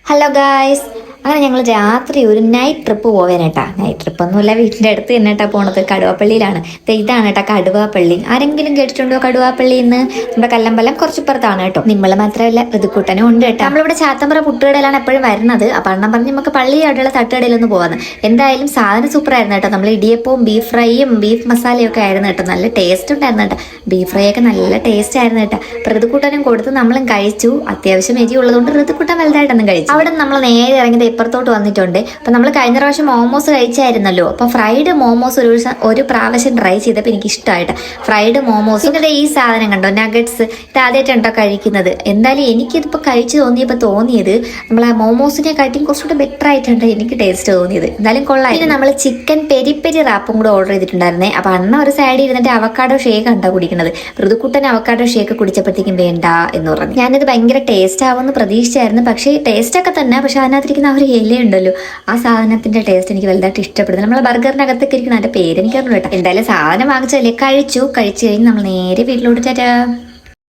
Hello guys, അങ്ങനെ ഞങ്ങൾ രാത്രി ഒരു നൈറ്റ് ട്രിപ്പ് പോവേനേട്ടാ. നൈറ്റ് ട്രിപ്പ് ഒന്നുമില്ല, വീട്ടിൻ്റെ അടുത്ത് തന്നെട്ടാ പോണത്. കടുവാപ്പള്ളിയിലാണ്. ഇതാണ് കേട്ടോ കടുവാപ്പള്ളി. ആരെങ്കിലും കേട്ടിട്ടുണ്ടോ കടുവാപ്പള്ളി? എന്ന് നമ്മുടെ കല്ലമ്പലം കുറച്ചിപ്പുറത്താണ് കേട്ടോ. നിങ്ങൾ മാത്രമല്ല, ഋതുക്കൂട്ടനും ഉണ്ട് കേട്ടോ. നമ്മളിവിടെ ചാത്തമ്പറ പുട്ടുകടയിലാണ് എപ്പോഴും വരുന്നത്. അപ്പം അണ്ണം പറഞ്ഞ് നമുക്ക് പള്ളി അവിടെയുള്ള തട്ടുകടയിലൊന്ന് പോകാന്ന്. എന്തായാലും സാധനം സൂപ്പറായിരുന്നു കേട്ടോ. നമ്മൾ ഇടിയപ്പവും ബീഫ് ഫ്രൈയും ബീഫ് മസാലയും ഒക്കെ ആയിരുന്നു കേട്ടോ. നല്ല ടേസ്റ്റ് ഉണ്ടായിരുന്നു കേട്ടോ. ബീഫ് ഫ്രൈ ഒക്കെ നല്ല ടേസ്റ്റ് ആയിരുന്നു കേട്ടോ. അപ്പം ഋതുക്കൂട്ടനും കൊടുത്ത് നമ്മളും കഴിച്ചു. അത്യാവശ്യം എരി ഉള്ളതുകൊണ്ട് ഋതുക്കൂട്ടൻ വലുതായിട്ടൊന്നും കഴിച്ചു. അവിടെ നമ്മൾ നേരെ ഇറങ്ങിയത് ഇപ്പുറത്തോട്ട് വന്നിട്ടുണ്ട്. അപ്പം നമ്മൾ കഴിഞ്ഞ പ്രാവശ്യം മോമോസ് കഴിച്ചായിരുന്നല്ലോ. അപ്പം ഫ്രൈഡ് മോമോസ് ഒരു പ്രാവശ്യം ട്രൈ ചെയ്തപ്പോൾ എനിക്ക് ഇഷ്ടമായിട്ട് ഫ്രൈഡ് മോമോസ്. ഇതിൻ്റെ ഈ സാധനം കണ്ടോ, നഗറ്റ്സ്. ഇത് ആദ്യമായിട്ടുണ്ടോ കഴിക്കുന്നത്. എന്തായാലും എനിക്കിതിപ്പോൾ കഴിച്ചു തോന്നിയത് നമ്മൾ ആ മോമോസിനെ കാട്ടിയും കുറച്ചുകൂടെ ബെറ്റർ ആയിട്ടുണ്ട് എനിക്ക് ടേസ്റ്റ് തോന്നിയത്. എന്തായാലും കൊള്ളാം. പിന്നെ നമ്മൾ ചിക്കൻ പെരി പെരി റാപ്പും കൂടെ ഓർഡർ ചെയ്തിട്ടുണ്ടായിരുന്നേ. അപ്പം അണ്ണ ഒരു സൈഡിൽ ഇരുന്നിട്ട് അവക്കാഡോ ഷേക്ക് ഉണ്ടോ കുടിക്കുന്നത്. ഋതുക്കുട്ടൻ അവക്കാഡോ ഷേക്ക് കുടിച്ചപ്പോഴത്തേക്കും വേണ്ട എന്ന് പറഞ്ഞു. ഞാനിത് ഭയങ്കര ടേസ്റ്റ് ആവുമെന്ന് പ്രതീക്ഷിച്ചായിരുന്നു. പക്ഷേ ടേസ്റ്റ് ഒക്കെ തന്നെ. പക്ഷെ അതിനകത്തിരിക്കുന്ന ആ ഒരു ഇലയുണ്ടല്ലോ, ആ സാധനത്തിന്റെ ടേസ്റ്റ് എനിക്ക് വലുതായിട്ട് ഇഷ്ടപ്പെടുന്നു. നമ്മളെ ബർഗറിനകത്തൊക്കെ ഇരിക്കുന്ന അതിന്റെ പേര് എനിക്ക് അറിഞ്ഞു കേട്ടോ. എന്തായാലും സാധനം വാങ്ങിച്ചല്ലേ, കഴിച്ചു കഴിഞ്ഞ് നമ്മൾ നേരെ വീട്ടിലോട്ട് ചേട്ടാ.